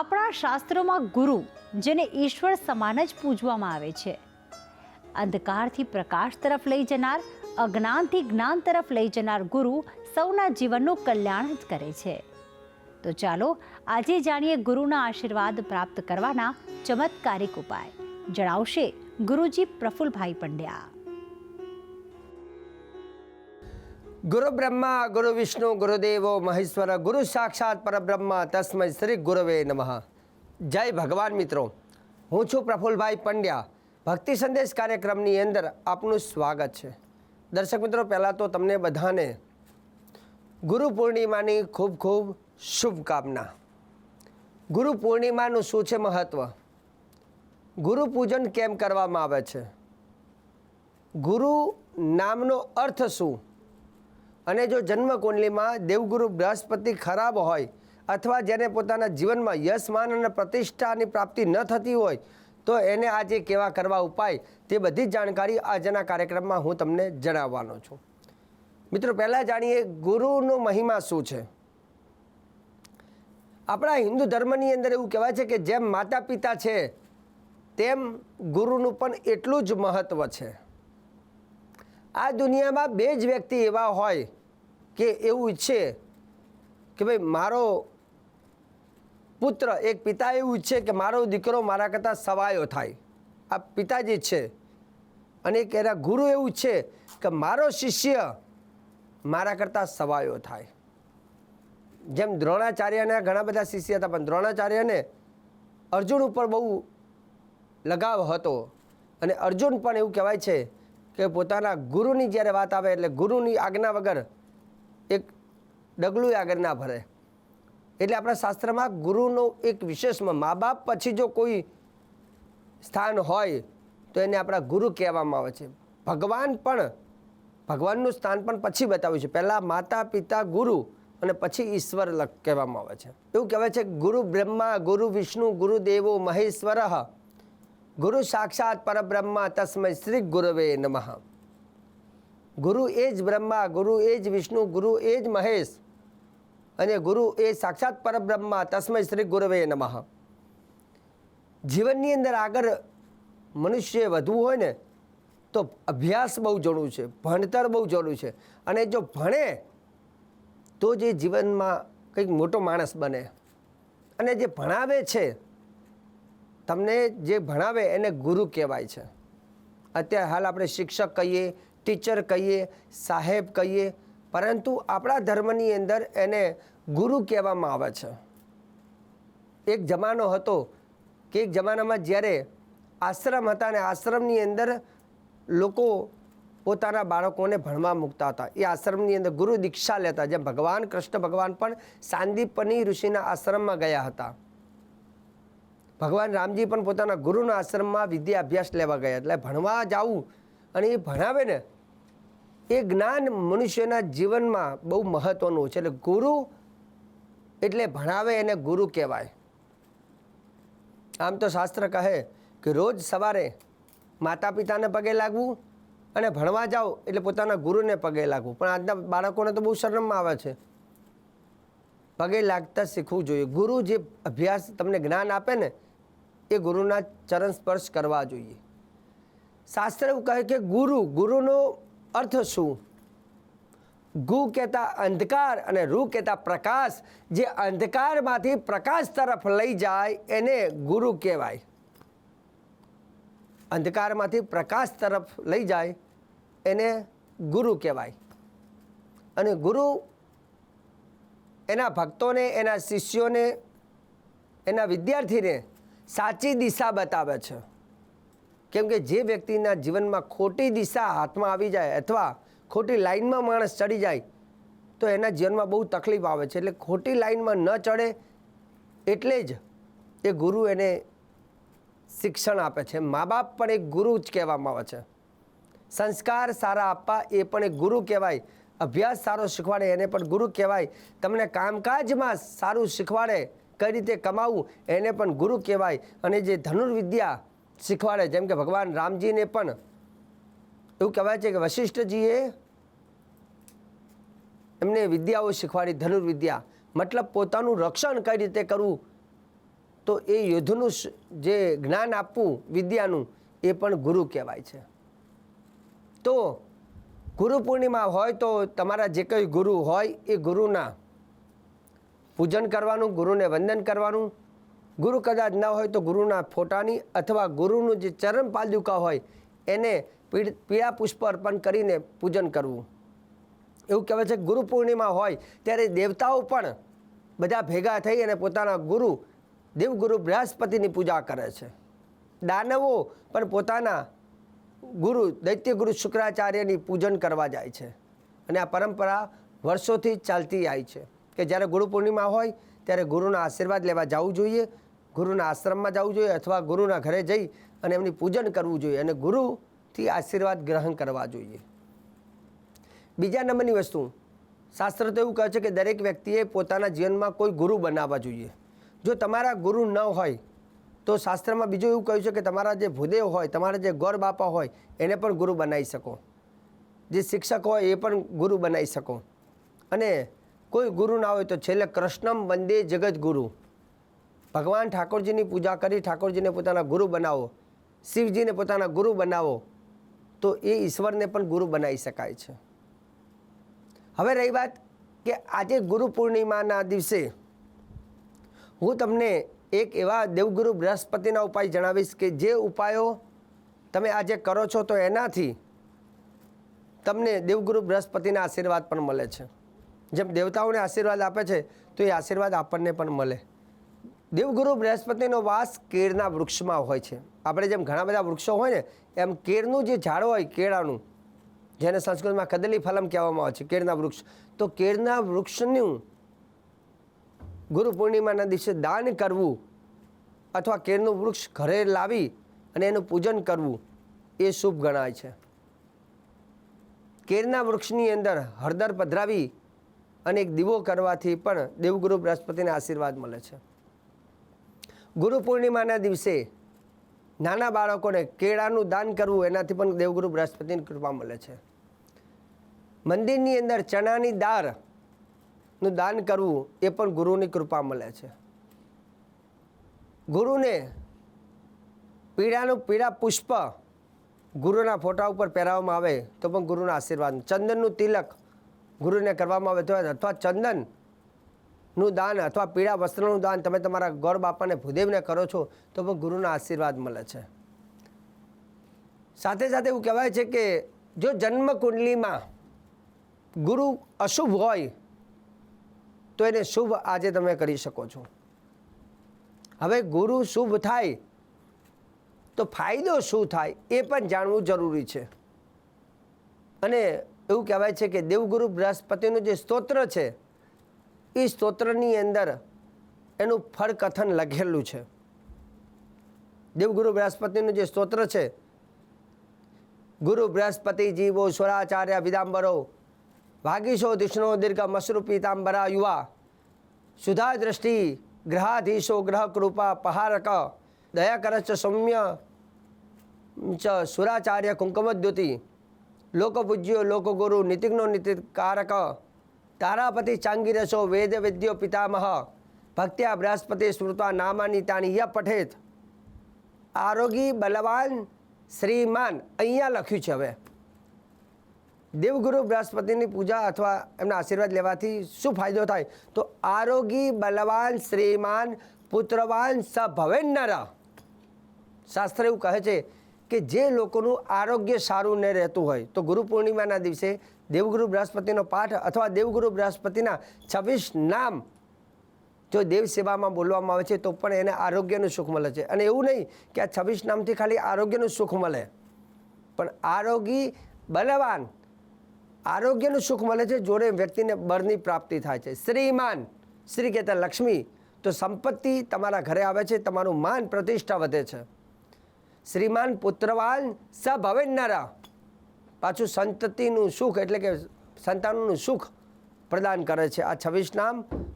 આપણા શાસ્ત્રોમાં ગુરુ, જેને ઈશ્વર સમાન જ પૂજવામાં આવે છે, અંધકારથી પ્રકાશ તરફ લઈ જનાર, અજ્ઞાનથી જ્ઞાન તરફ લઈ જનાર ગુરુ સૌના જીવનનું કલ્યાણ જ કરે છે. તો ચાલો આજે જાણીએ ગુરુના આશીર્વાદ પ્રાપ્ત કરવાના ચમત્કારિક ઉપાય. જણાવશે ગુરુજી પ્રફુલભાઈ પંડ્યા. ગુરુ બ્રહ્મા ગુરુ વિષ્ણુ ગુરુદેવો મહેશ્વર, ગુરુ સાક્ષાત પરબ્રહ્મ, તસ્મૈ શ્રી ગુરવે નમઃ. જય ભગવાન મિત્રો, હું છું પ્રફુલભાઈ પંડ્યા. ભક્તિ સંદેશ કાર્યક્રમની અંદર આપનું સ્વાગત છે. દર્શક મિત્રો, પહેલાં તો તમને બધાને ગુરુ પૂર્ણિમાની ખૂબ ખૂબ શુભકામના. ગુરુ પૂર્ણિમાનું શું છે મહત્ત્વ? ગુરુ પૂજન કેમ કરવામાં આવે છે? ગુરુ નામનો અર્થ શું? અને જો જન્મકુંડલીમાં દેવગુરુ બૃહસ્પતિ ખરાબ હોય અથવા જેને પોતાના જીવનમાં યશ માન અને પ્રતિષ્ઠાની પ્રાપ્તિ ન થતી હોય તો એને આજે કેવા કરવા ઉપાય, તે બધી જ જાણકારી આજના કાર્યક્રમમાં હું તમને જણાવવાનો છું. મિત્રો, પહેલાં જાણીએ ગુરુનો મહિમા શું છે. આપણા હિન્દુ ધર્મની અંદર એવું કહેવાય છે કે જેમ માતા પિતા છે તેમ ગુરુનું પણ એટલું જ મહત્ત્વ છે. આ દુનિયામાં બે જ વ્યક્તિ એવા હોય કે એવું ઈચ્છે કે ભાઈ મારો પુત્ર, એક પિતા એવું ઈચ્છે કે મારો દીકરો મારા કરતાં સવાયો થાય, આ પિતાજી છે. અને એક એના ગુરુ એવું ઈચ્છે કે મારો શિષ્ય મારા કરતાં સવાયો થાય. જેમ દ્રોણાચાર્યના ઘણા બધા શિષ્ય હતા, પણ દ્રોણાચાર્યને અર્જુન ઉપર બહુ લગાવ હતો. અને અર્જુન પણ એવું કહેવાય છે કે પોતાના ગુરુની જ્યારે વાત આવે એટલે ગુરુની આજ્ઞા વગર એક ડગલું આગળ ના ભરે. એટલે આપણા શાસ્ત્રમાં ગુરુનો એક વિશેષમાં, મા બાપ પછી જો કોઈ સ્થાન હોય તો એને આપણા ગુરુ કહેવામાં આવે છે. ભગવાનનું સ્થાન પણ પછી બતાવ્યું છે. પહેલાં માતા પિતા ગુરુ અને પછી ઈશ્વર કહેવામાં આવે છે. એવું કહેવાય છે ગુરુ બ્રહ્મા ગુરુ વિષ્ણુ ગુરુદેવો મહેશ્વર, ગુરુ સાક્ષાત પરબ્રહ્મ, તસ્મૈ શ્રી ગુરવે નમઃ. ગુરુ એ જ બ્રહ્મા, ગુરુ એ જ વિષ્ણુ, ગુરુ એ જ મહેશ અને ગુરુ એ સાક્ષાત પરબ્રહ્મ, તસ્મૈ શ્રી ગુરવે નમઃ. જીવનની અંદર આગળ મનુષ્ય વધવું હોય ને તો અભ્યાસ બહુ જરૂર છે, ભણતર બહુ જરૂર છે. અને જો ભણે તો જ એ જીવનમાં કંઈક મોટો માણસ બને. અને જે ભણાવે છે, તમને જે ભણાવે એને ગુરુ કહેવાય છે. અત્યારે હાલ આપણે શિક્ષક કહીએ, ટીચર કહીએ, સાહેબ કહીએ, પરંતુ આપણા ધર્મની અંદર એને ગુરુ કહેવામાં આવે છે. એક જમાનો હતો કે એક જમાનામાં જ્યારે આશ્રમ હતા ને આશ્રમની અંદર લોકો પોતાના બાળકોને ભણવા મૂકતા હતા. એ આશ્રમની અંદર ગુરુ દીક્ષા લેતા. જેમ ભગવાન કૃષ્ણ ભગવાન પણ સાંદીપની ઋષિના આશ્રમમાં ગયા હતા. ભગવાન રામજી પણ પોતાના ગુરુના આશ્રમમાં વિદ્યા અભ્યાસ લેવા ગયા. એટલે ભણવા જવું અને એ ભણાવે ને એ જ્ઞાન મનુષ્યના જીવનમાં બહુ મહત્ત્વનું છે. એટલે ગુરુ એટલે ભણાવે એને ગુરુ કહેવાય. આમ તો શાસ્ત્ર કહે કે રોજ સવારે માતા પિતાને પગે લાગવું અને ભણવા જાઓ એટલે પોતાના ગુરુને પગે લાગવું. પણ આજના બાળકોને તો બહુ શરમમાં આવે છે. પગે લાગતા શીખવું જોઈએ. ગુરુ જે અભ્યાસ તમને જ્ઞાન આપે ને એ ગુરુના ચરણ સ્પર્શ કરવા જોઈએ. શાસ્ત્ર એવું કહે કે ગુરુનો અર્થ શું? ગુ કહેતા અંધકાર અને રૂ કહેતા પ્રકાશ. જે અંધકારમાંથી પ્રકાશ તરફ લઈ જાય એને ગુરુ કહેવાય. અંધકારમાંથી પ્રકાશ તરફ લઈ જાય એને ગુરુ કહેવાય. અને ગુરુ એના ભક્તોને, એના શિષ્યોને, એના વિદ્યાર્થીને સાચી દિશા બતાવે છે. કેમ કે જે વ્યક્તિના જીવનમાં ખોટી દિશા હાથમાં આવી જાય અથવા ખોટી લાઈનમાં માણસ ચડી જાય તો એના જીવનમાં બહુ તકલીફ આવે છે. એટલે ખોટી લાઈનમાં ન ચડે એટલે જ એ ગુરુ એને શિક્ષણ આપે છે. મા બાપ પણ એક ગુરુ જ કહેવામાં આવે છે. સંસ્કાર સારા આપવા એ પણ એક ગુરુ કહેવાય. અભ્યાસ સારો શીખવાડે એને પણ ગુરુ કહેવાય. તમને કામકાજમાં સારું શીખવાડે, કઈ રીતે કમાવું એને પણ ગુરુ કહેવાય. અને જે ધનુર્વિદ્યા શીખવાડે, જેમ કે ભગવાન રામજીને પણ એવું કહેવાય છે કે વશિષ્ઠજીએ એમને વિદ્યાઓ શીખવાડી, ધનુર્વિદ્યા. મતલબ પોતાનું રક્ષણ કઈ રીતે કરવું તો એ યુદ્ધનું જે જ્ઞાન આપવું વિદ્યાનું એ પણ ગુરુ કહેવાય છે. તો ગુરુ પૂર્ણિમા હોય તો તમારા જે કંઈ ગુરુ હોય એ ગુરુના પૂજન કરવાનું, ગુરુને વંદન કરવાનું. ગુરુ કદાચ ન હોય તો ગુરુના ફોટાની અથવા ગુરુનું જે ચરણ પાદુકા હોય એને પીળા પુષ્પ અર્પણ કરીને પૂજન કરવું. એવું કહેવાય છે ગુરુ પૂર્ણિમા હોય ત્યારે દેવતાઓ પણ બધા ભેગા થઈ અને પોતાના ગુરુ દેવગુરુ બૃહસ્પતિની પૂજા કરે છે. દાનવો પણ પોતાના ગુરુ દૈત્યગુરુ શુક્રાચાર્યની પૂજન કરવા જાય છે. અને આ પરંપરા વર્ષોથી ચાલતી આવી છે કે જ્યારે ગુરુ પૂર્ણિમા હોય ત્યારે ગુરુના આશીર્વાદ લેવા જવું જોઈએ, ગુરુના આશ્રમમાં જવું જોઈએ અથવા ગુરુના ઘરે જઈ અને એમની પૂજન કરવું જોઈએ અને ગુરુથી આશીર્વાદ ગ્રહણ કરવા જોઈએ. બીજા નંબરની વસ્તુ, શાસ્ત્ર તો એવું કહે છે કે દરેક વ્યક્તિએ પોતાના જીવનમાં કોઈ ગુરુ બનાવવા જોઈએ. જો તમારા ગુરુ ન હોય તો શાસ્ત્રમાં બીજું એવું કહ્યું છે કે તમારા જે ભૂદેવ હોય, તમારા જે ગોર બાપા હોય એને પણ ગુરુ બનાવી શકો, જે શિક્ષક હોય એ પણ ગુરુ બનાવી શકો. અને કોઈ ગુરુ ના હોય તો છેલ્લે કૃષ્ણમ વંદે જગત ગુરુ, ભગવાન ઠાકોરજીની પૂજા કરી ઠાકોરજીને પોતાના ગુરુ બનાવો, શિવજીને પોતાના ગુરુ બનાવો તો એ ઈશ્વરને પણ ગુરુ બનાવી શકાય છે. હવે રહી વાત કે આજે ગુરુ પૂર્ણિમાના દિવસે હું તમને એક એવા દેવગુરુ બૃહસ્પતિના ઉપાય જણાવીશ કે જે ઉપાયો તમે આજે કરો છો તો એનાથી તમને દેવગુરુ બૃહસ્પતિના આશીર્વાદ પણ મળે છે. જેમ દેવતાઓને આશીર્વાદ આપે છે તો એ આશીર્વાદ આપણને પણ મળે. દેવગુરુ બૃહસ્પતિનો વાસ કેળના વૃક્ષમાં હોય છે. આપણે જેમ ઘણા બધા વૃક્ષો હોય ને એમ કેળનું જે ઝાડ હોય કેળાનું, જેને સંસ્કૃતમાં કદલી ફલમ કહેવામાં આવે છે, કેળના વૃક્ષ, તો કેળના વૃક્ષનું ગુરુ પૂર્ણિમાના દિવસે દાન કરવું અથવા કેળનું વૃક્ષ ઘરે લાવી અને એનું પૂજન કરવું એ શુભ ગણાય છે. કેળના વૃક્ષની અંદર હળદર પધરાવી અને એક દીવો કરવાથી પણ દેવગુરુ બૃહસ્પતિના આશીર્વાદ મળે છે. ગુરુ પૂર્ણિમાના દિવસે નાના બાળકોને કેળાનું દાન કરવું એનાથી પણ દેવગુરુ બૃહસ્પતિની કૃપા મળે છે. મંદિરની અંદર ચણાની દાળનું દાન કરવું એ પણ ગુરુની કૃપા મળે છે. ગુરુને પીળા પુષ્પ ગુરુના ફોટા ઉપર પહેરાવવામાં આવે તો પણ ગુરુના આશીર્વાદ. ચંદનનું તિલક ગુરુને કરવામાં આવે તો અથવા ચંદનનું દાન અથવા પીળા વસ્ત્રનું દાન તમે તમારા ગોર બાપાને ભૂદેવને કરો છો તો પણ ગુરુના આશીર્વાદ મળે છે. સાથે સાથે એવું કહેવાય છે કે જો જન્મ કુંડલીમાં ગુરુ અશુભ હોય તો એને શુભ આજે તમે કરી શકો છો. હવે ગુરુ શુભ થાય તો ફાયદો શું થાય એ પણ જાણવું જરૂરી છે. અને એવું કહેવાય છે કે દેવગુરુ બૃહસ્પતિનું જે સ્તોત્ર છે એ સ્તોત્રની અંદર એનું ફળ કથન લખેલું છે. દેવગુરુ બૃહસ્પતિનું જે સ્તોત્ર છે, ગુરુ બૃહસ્પતિ જીવો સ્વરાચાર્ય વિદાંબરો ભાગીશો દિષ્ણો દીર્ઘ મસરૂ પીતાંબરા યુવા સુધા દ્રષ્ટિ ગ્રહાધીશો ગ્રહ કૃપા પહારક દયાકરચ સૌમ્ય ચ સુરાચાર્ય કુંકુમદ્યુતિ લોકપૂજ્યો લોકગુરુ નીતિજ્ઞો નીતિકારક તારાપતિ ચાંગીરસો વેદ વિદ્યો પિતામહ ભક્ત્યા બૃહસ્પતિ સ્મૃત્વા નામાની તાણી ય પઠેત આરોગી બલવાન શ્રીમાન. અહીંયા લખ્યું છે. હવે દેવગુરુ બૃહસ્પતિની પૂજા અથવા એમના આશીર્વાદ લેવાથી શું ફાયદો થાય તો આરોગી બલવાન શ્રીમાન પુત્રવાન સ ભવેન્નર. શાસ્ત્ર એવું કહે છે કે જે લોકોનું આરોગ્ય સારું ન રહેતું હોય તો ગુરુ પૂર્ણિમાના દિવસે દેવગુરુ બૃહસ્પતિનો પાઠ અથવા દેવગુરુ બૃહસ્પતિના 26 નામ જો દેવ સેવામાં બોલવામાં આવે છે તો પણ એને આરોગ્યનું સુખ મળે છે. અને એવું નહીં કે આ 26 નામથી ખાલી આરોગ્યનું સુખ મળે, પણ આરોગી બલવાન આરોગ્યનું સુખ મળે છે, જોડે વ્યક્તિને બળની પ્રાપ્તિ થાય છે. શ્રીમાન, શ્રી કહેતા લક્ષ્મી, તો સંપત્તિ તમારા ઘરે આવે છે, તમારું માન પ્રતિષ્ઠા વધે છે. શ્રીમાન પુત્રવાન સ ભવેન્નર, પાછું સંતતિનું સુખ એટલે કે સંતાનોનું સુખ પ્રદાન કરે છે. આ 26 નામ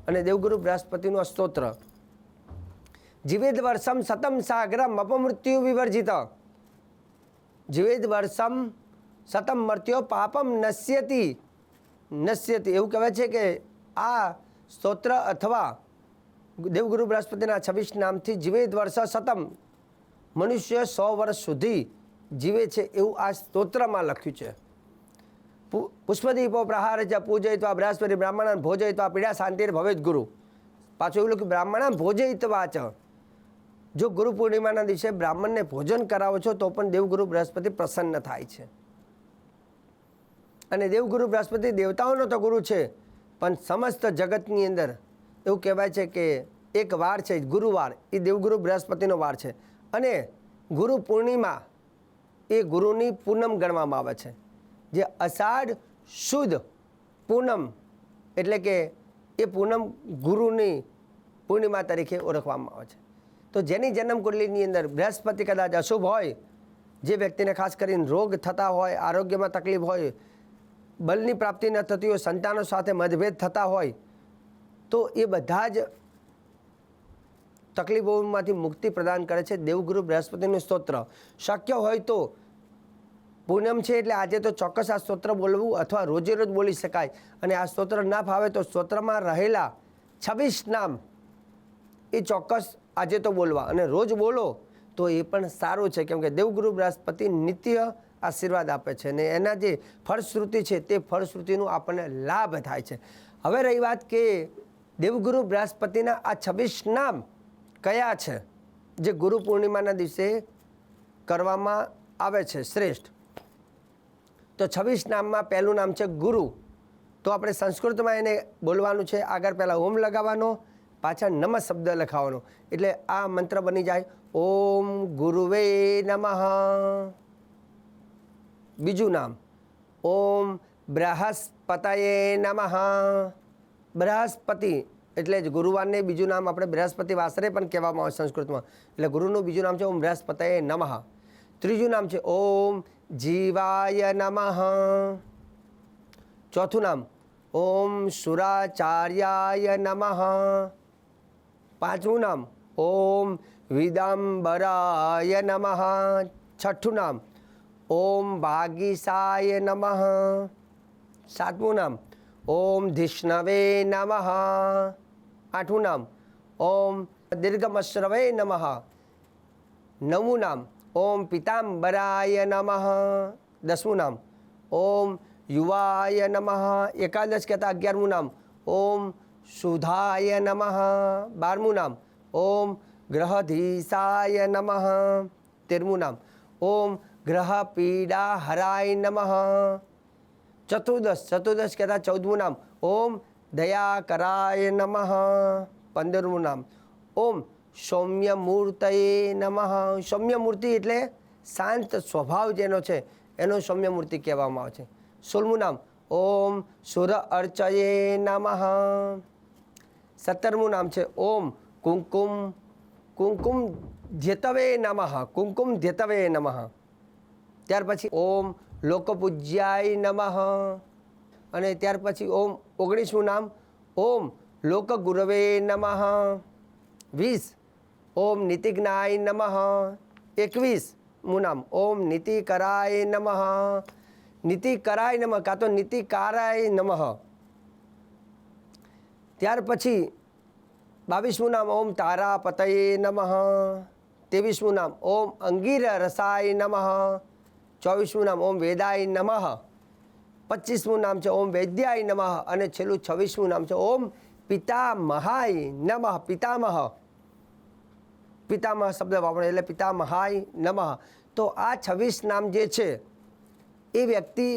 અને દેવગુરુ બૃહસ્પતિનું સ્તોત્ર. જીવેદ વર્ષમ સતમ સાગરમ અપમૃત્યુ વિવર્જિત, જીવેદ વર્ષમ સતમ મર્ત્યો પાપમ નશ્યતિ. એવું કહેવાય છે કે આ સ્તોત્ર અથવા દેવગુરુ બૃહસ્પતિના 26 નામથી જીવેદ વર્ષ શતમ, મનુષ્ય 100 વર્ષ સુધી જીવે છે એવું આ સ્તોત્રમાં લખ્યું છે. પુષ્પદીપો પ્રહાર ચ પૂજયિત્વા બૃહસ્પતિ બ્રાહ્મણાન ભોજયિત્વા પીડા શાંતિર ભવેત ગુરુ. પાછું એવું લખ્યું બ્રાહ્મણાન ભોજયિત્વા ચ. જો ગુરુ પૂર્ણિમાના દિવસે બ્રાહ્મણને ભોજન કરાવો છો તો પણ દેવગુરુ બૃહસ્પતિ પ્રસન્ન થાય છે. અને દેવગુરુ બૃહસ્પતિ દેવતાઓનો તો ગુરુ છે, પણ સમસ્ત જગતની અંદર એવું કહેવાય છે કે એક વાર છે ગુરુવાર, એ દેવગુરુ બૃહસ્પતિનો વાર છે. અને ગુરુ પૂર્ણિમા એ ગુરુની પૂનમ ગણવામાં આવે છે. જે અષાઢ શુદ્ધ પૂનમ એટલે કે એ પૂનમ ગુરુની પૂર્ણિમા તરીકે ઓળખવામાં આવે છે. તો જેની જન્મકુંડલીની અંદર બૃહસ્પતિ કદાચ અશુભ હોય, જે વ્યક્તિને ખાસ કરીને રોગ થતા હોય, આરોગ્યમાં તકલીફ હોય, બલની પ્રાપ્તિ ન થતી હોય, સંતાનો સાથે મતભેદ થતા હોય, તો એ બધા જ તકલીફોમાંથી મુક્તિ પ્રદાન કરે છે દેવગુરુ બૃહસ્પતિનું સ્તોત્ર. શક્ય હોય તો પૂનમ છે એટલે આજે તો ચોક્કસ આ સ્તોત્ર બોલવું, અથવા રોજે રોજ બોલી શકાય. અને આ સ્તોત્ર ના ફાવે તો સ્તોત્રમાં રહેલા 26 નામ એ ચોક્કસ આજે તો બોલવા, અને રોજ બોલો તો એ પણ સારું છે. કેમ કે દેવગુરુ બૃહસ્પતિ નિત્ય આશીર્વાદ આપે છે, અને એના જે ફળશ્રુતિ છે તે ફળશ્રુતિનું આપણને લાભ થાય છે. હવે રહી વાત કે દેવગુરુ બૃહસ્પતિના આ 26 નામ કયા છે જે ગુરુ પૂર્ણિમાના દિવસે કરવામાં આવે છે શ્રેષ્ઠ. તો 26 નામમાં પહેલું નામ છે ગુરુ. તો આપણે સંસ્કૃતમાં એને બોલવાનું છે. આગળ પહેલાં ઓમ લગાવવાનો, પાછળ નમઃ શબ્દ લખાવવાનો, એટલે આ મંત્ર બની જાય ઓમ ગુરુવે નમઃ. બીજું નામ ઓમ બૃહસ્પતયે નમઃ. બૃહસ્પતિ એટલે જ ગુરુવારને બીજું નામ આપણે બૃહસ્પતિ વાસરે પણ કહેવામાં આવે સંસ્કૃતમાં. એટલે ગુરુનું બીજું નામ છે ઓમ બૃહસ્પતયે નમઃ. ત્રીજું નામ છે ઓમ જીવાય નમઃ. ચોથું નામ ઓમ સુરાચાર્યાય નમઃ. પાંચમું નામ ઓમ વિદંબરાય નમઃ. છઠ્ઠું નામ ઓમ ભાગીસાય નમઃ. સાતમું નામ ઓમ ધિષ્ણવે નમઃ. આઠમું નામ ઓમ દીર્ઘમશ્રવે નમઃ. નવમું નામ ઓમ પિતાંબરાય નમઃ. દસમું નામ ઓમ યુવાય નમઃ. એકાદશ કહેતા 11મું નામ ઓમ સુધાય નમઃ. 12મું નામ ઓમ ગ્રહધીશાય નમઃ. 13મું નામ ઓમ ગ્રહ પીડા હરાય નમઃ. ચતુર્દશ કહેતા 14મું નામ ઓમ દયા કરાય નમઃ. 15મું નામ ઓમ સૌમ્ય મૂર્તયે નમઃ. સૌમ્ય મૂર્તિ એટલે શાંત સ્વભાવ જેનો છે એનો સૌમ્ય મૂર્તિ કહેવામાં આવે છે. 16મું નામ ઓમ સુર અર્ચયે નમઃ. 17મું નામ છે ઓમ કુંકુમ ધ્યતવે નમઃ. કુંકુમ ધ્યતવે નમઃ. ત્યાર પછી ઓમ લોકપૂજ્યાય નમઃ. અને ત્યાર પછી ઓમ 19મું નામ ઓમ લોકગુરવે નમઃ. 20 ઓમ નીતિજ્ઞાય નમઃ. 21મું નામ ઓમ નીતિકરાય નમઃ. નીતિકરાય નમઃ કાં તો નીતિકારાય નમઃ. ત્યાર પછી 22મું નામ ઓમ તારાપતયે નમઃ. 23મું નામ ઓમ અંગીર રસાય નમઃ. 24મું નામ ઓમ વેદાય નમઃ. 25મું નામ છે ઓમ વૈદ્યાય નમઃ. અને છેલ્લું 26મું નામ છે ઓમ પિતામહાય નમઃ. પિતામહ શબ્દ વાપરે એટલે પિતામહાય નમઃ. તો આ 26 નામ જે છે એ વ્યક્તિ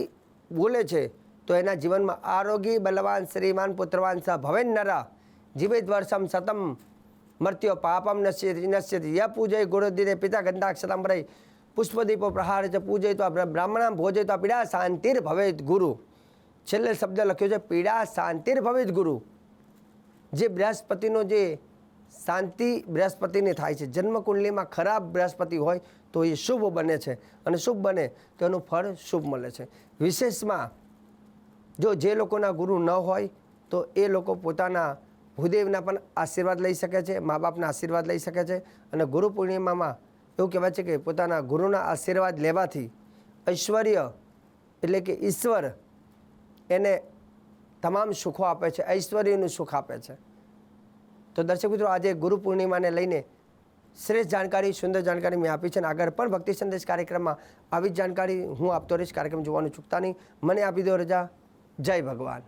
બોલે છે તો એના જીવનમાં આરોગી બલવાન શ્રીમાન પુત્રવાન સ ભવેન નરા જીવેદ વર્ષમ શતમ મર્ત્યો પાપમ નશ્યતિ ય પૂજય ગુરુદિરે પિતા ગંધાક્ષરમ રહી પુષ્પદીપો પ્રહાર છે પૂજયિત્વા બ્રાહ્મણામ ભોજયિત્વા પીડા શાંતિર ભવેત ગુરુ. છેલ્લે શબ્દ લખ્યો છે પીડા શાંતિર ભવેત ગુરુ. જે બૃહસ્પતિનો જે શાંતિ બૃહસ્પતિને થાય છે, જન્મકુંડલીમાં ખરાબ બૃહસ્પતિ હોય તો એ શુભ બને છે, અને શુભ બને તો એનું ફળ શુભ મળે છે. વિશેષમાં જો જે લોકોના ગુરુ ન હોય તો એ લોકો પોતાના ભૂદેવના પણ આશીર્વાદ લઈ શકે છે, મા બાપના આશીર્વાદ લઈ શકે છે. અને ગુરુ પૂર્ણિમામાં એવું કહેવાય છે કે પોતાના ગુરુના આશીર્વાદ લેવાથી ઐશ્વર્ય એટલે કે ઈશ્વર એને તમામ સુખો આપે છે, ઐશ્વર્યનું સુખ આપે છે. તો દર્શક મિત્રો, આજે ગુરુ પૂર્ણિમાને લઈને શ્રેષ્ઠ જાણકારી, સુંદર જાણકારી મેં આપી છે અને આગળ પણ ભક્તિ સંદેશ કાર્યક્રમમાં આવી જ જાણકારી હું આપતો રહીશ. કાર્યક્રમ જોવાનું ચૂકતા નહીં. મને આપી દો રજા. જય ભગવાન.